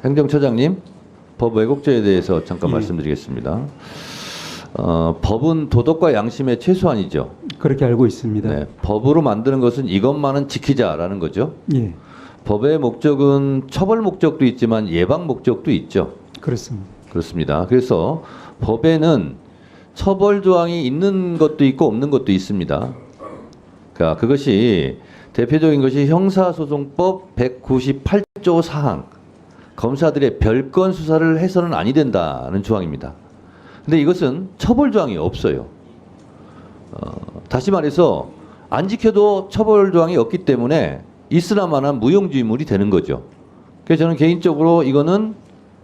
행정처장님, 법 왜곡죄에 대해서 잠깐 말씀드리겠습니다. 법은 도덕과 양심의 최소한이죠. 그렇게 알고 있습니다. 네, 법으로 만드는 것은 이것만은 지키자라는 거죠. 예, 법의 목적은 처벌 목적도 있지만 예방 목적도 있죠. 그렇습니다. 그렇습니다. 그래서 법에는 처벌 조항이 있는 것도 있고 없는 것도 있습니다. 그러니까 그것이 대표적인 것이 형사소송법 198조 사항. 검사들의 별건 수사를 해서는 아니 된다는 조항입니다. 근데 이것은 처벌 조항이 없어요. 다시 말해서 안 지켜도 처벌 조항이 없기 때문에 있으나마나 무용지물이 되는 거죠. 그래서 저는 개인적으로 이거는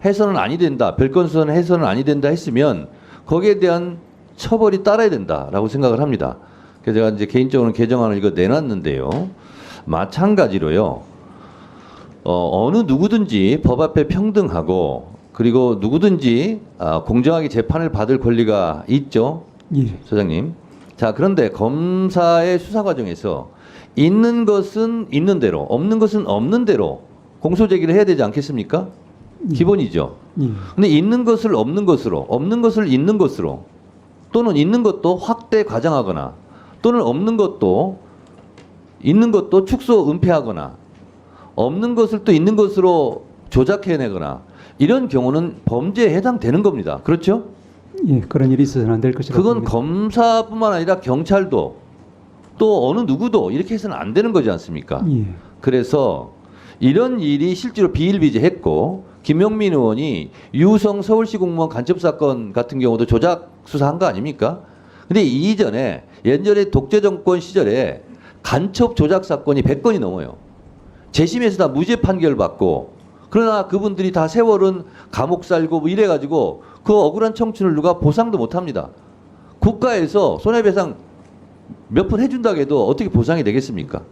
해서는 아니 된다, 별건 수사는 해서는 아니 된다 했으면 거기에 대한 처벌이 따라야 된다라고 생각을 합니다. 그래서 제가 이제 개인적으로 개정안을 이거 내놨는데요. 마찬가지로요. 어느 누구든지 법 앞에 평등하고 그리고 누구든지 공정하게 재판을 받을 권리가 있죠. 예, 소장님. 자, 그런데 검사의 수사 과정에서 있는 것은 있는 대로, 없는 것은 없는 대로 공소 제기를 해야 되지 않겠습니까? 기본이죠. 예, 근데 있는 것을 없는 것으로, 없는 것을 있는 것으로, 또는 있는 것도 확대 과장하거나, 또는 없는 것도 있는 것도 축소 은폐하거나, 없는 것을 또 있는 것으로 조작해내거나 이런 경우는 범죄에 해당되는 겁니다. 그렇죠? 예, 그런 일이 있어서는 안 될 것이라고 그건 봅니다. 검사뿐만 아니라 경찰도 또 어느 누구도 이렇게 해서는 안 되는 거지 않습니까? 예, 그래서 이런 일이 실제로 비일비재했고 김용민 의원이 유성 서울시 공무원 간첩 사건 같은 경우도 조작 수사한 거 아닙니까? 근데 이전에 예전에 독재 정권 시절에 간첩 조작 사건이 100건이 넘어요. 재심에서 다 무죄 판결 받고 그러나 그분들이 다 세월은 감옥 살고 뭐 이래가지고 그 억울한 청춘을 누가 보상도 못합니다. 국가에서 손해배상 몇 푼 해준다고 해도 어떻게 보상이 되겠습니까?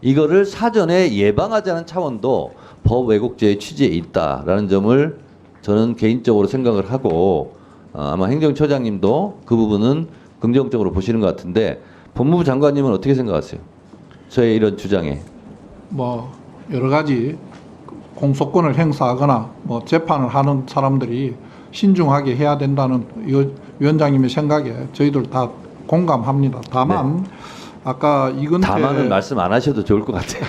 이거를 사전에 예방하자는 차원도 법 왜곡죄의 취지에 있다라는 점을 저는 개인적으로 생각을 하고 아마 행정처장님도 그 부분은 긍정적으로 보시는 것 같은데 법무부 장관님은 어떻게 생각하세요? 저의 이런 주장에. 뭐 여러 가지 공소권을 행사하거나 뭐 재판을 하는 사람들이 신중하게 해야 된다는 위원장님의 생각에 저희들 다 공감합니다. 다만 아까 이건태 다만은 말씀 안 하셔도 좋을 것 같아요.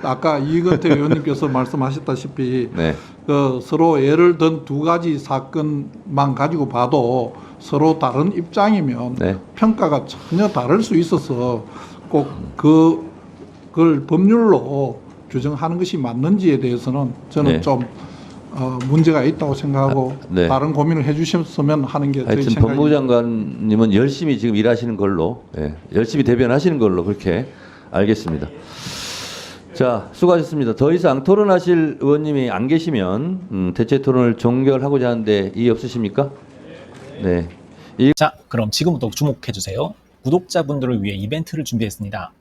아까 이건태 의원님께서 말씀하셨다시피 네. 그 서로 예를 든 두 가지 사건만 가지고 봐도 서로 다른 입장이면 네. 평가가 전혀 다를 수 있어서 꼭 그걸 법률로 규정하는 것이 맞는지에 대해서는 저는 네. 좀 문제가 있다고 생각하고 네. 다른 고민을 해주셨으면 하는 게 저희 하여튼 생각입니다. 법무부 장관님은 열심히 지금 일하시는 걸로, 열심히 대변하시는 걸로 그렇게 알겠습니다. 자, 수고하셨습니다. 더 이상 토론하실 의원님이 안 계시면 대체 토론을 종결하고자 하는데 이의 없으십니까? 네. 자, 그럼 지금부터 주목해 주세요. 구독자분들을 위해 이벤트를 준비했습니다.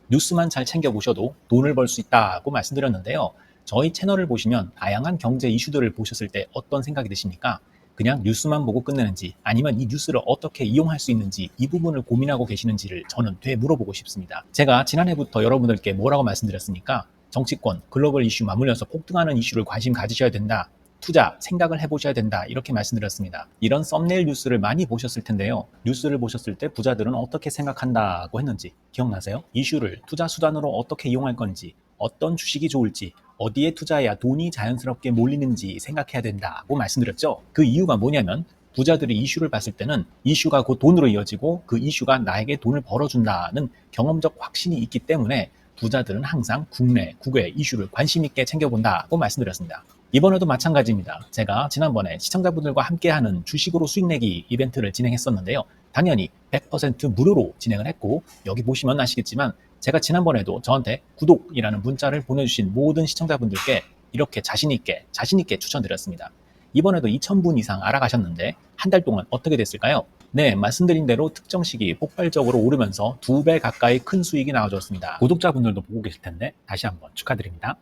뉴스만 잘 챙겨보셔도 돈을 벌 수 있다고 말씀드렸는데요. 저희 채널을 보시면 다양한 경제 이슈들을 보셨을 때 어떤 생각이 드십니까? 그냥 뉴스만 보고 끝내는지 아니면 이 뉴스를 어떻게 이용할 수 있는지 이 부분을 고민하고 계시는지를 저는 되물어보고 싶습니다. 제가 지난해부터 여러분들께 뭐라고 말씀드렸습니까? 정치권, 글로벌 이슈 맞물려서 폭등하는 이슈를 관심 가지셔야 된다. 투자, 생각을 해보셔야 된다. 이렇게 말씀드렸습니다. 이런 썸네일 뉴스를 많이 보셨을 텐데요. 뉴스를 보셨을 때 부자들은 어떻게 생각한다고 했는지 기억나세요? 이슈를 투자 수단으로 어떻게 이용할 건지, 어떤 주식이 좋을지, 어디에 투자해야 돈이 자연스럽게 몰리는지 생각해야 된다고 말씀드렸죠. 그 이유가 뭐냐면 부자들이 이슈를 봤을 때는 이슈가 곧 돈으로 이어지고 그 이슈가 나에게 돈을 벌어준다는 경험적 확신이 있기 때문에 부자들은 항상 국내, 국외 이슈를 관심 있게 챙겨본다고 말씀드렸습니다. 이번에도 마찬가지입니다. 제가 지난번에 시청자분들과 함께하는 주식으로 수익 내기 이벤트를 진행했었는데요. 당연히 100% 무료로 진행을 했고 여기 보시면 아시겠지만 제가 지난번에도 저한테 구독이라는 문자를 보내주신 모든 시청자분들께 이렇게 자신있게 추천드렸습니다. 이번에도 2,000분 이상 알아가셨는데 한 달 동안 어떻게 됐을까요? 네, 말씀드린 대로 특정 시기 폭발적으로 오르면서 2배 가까이 큰 수익이 나와줬습니다. 구독자분들도 보고 계실 텐데 다시 한번 축하드립니다.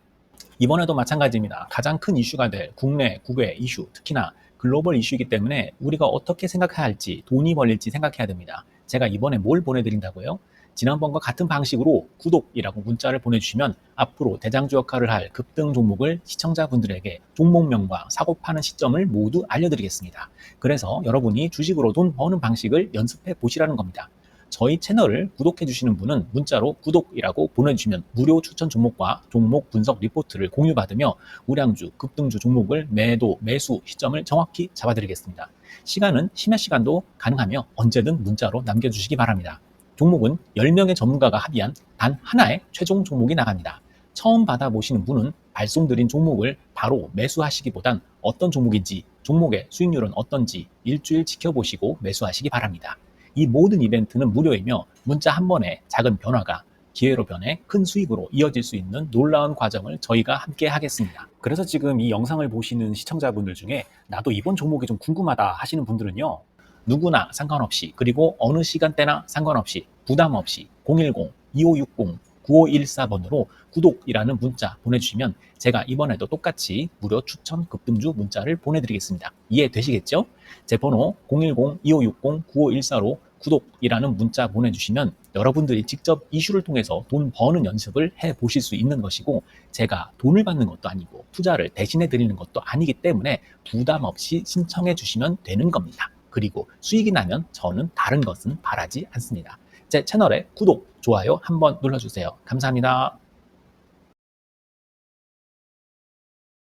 이번에도 마찬가지입니다. 가장 큰 이슈가 될 국내, 국외 이슈, 특히나 글로벌 이슈이기 때문에 우리가 어떻게 생각해야 할지, 돈이 벌릴지 생각해야 됩니다. 제가 이번에 뭘 보내드린다고요? 지난번과 같은 방식으로 구독이라고 문자를 보내주시면 앞으로 대장주 역할을 할 급등 종목을 시청자분들에게 종목명과 사고 파는 시점을 모두 알려드리겠습니다. 그래서 여러분이 주식으로 돈 버는 방식을 연습해 보시라는 겁니다. 저희 채널을 구독해 주시는 분은 문자로 구독이라고 보내주시면 무료 추천 종목과 종목 분석 리포트를 공유받으며 우량주, 급등주 종목을 매도, 매수 시점을 정확히 잡아드리겠습니다. 시간은 심야 시간도 가능하며 언제든 문자로 남겨주시기 바랍니다. 종목은 10명의 전문가가 합의한 단 하나의 최종 종목이 나갑니다. 처음 받아보시는 분은 발송드린 종목을 바로 매수하시기보단 어떤 종목인지, 종목의 수익률은 어떤지 일주일 지켜보시고 매수하시기 바랍니다. 이 모든 이벤트는 무료이며 문자 한 번에 작은 변화가 기회로 변해 큰 수익으로 이어질 수 있는 놀라운 과정을 저희가 함께 하겠습니다. 그래서 지금 이 영상을 보시는 시청자분들 중에 나도 이번 종목이 좀 궁금하다 하시는 분들은요. 누구나 상관없이 그리고 어느 시간대나 상관없이 부담 없이 010-2560-9514번으로 구독이라는 문자 보내주시면 제가 이번에도 똑같이 무료 추천 급등주 문자를 보내드리겠습니다. 이해되시겠죠? 제 번호 010-2560-9514로 구독이라는 문자 보내주시면 여러분들이 직접 이슈를 통해서 돈 버는 연습을 해보실 수 있는 것이고 제가 돈을 받는 것도 아니고 투자를 대신해 드리는 것도 아니기 때문에 부담 없이 신청해 주시면 되는 겁니다. 그리고 수익이 나면 저는 다른 것은 바라지 않습니다. 제 채널에 구독, 좋아요 한번 눌러주세요. 감사합니다.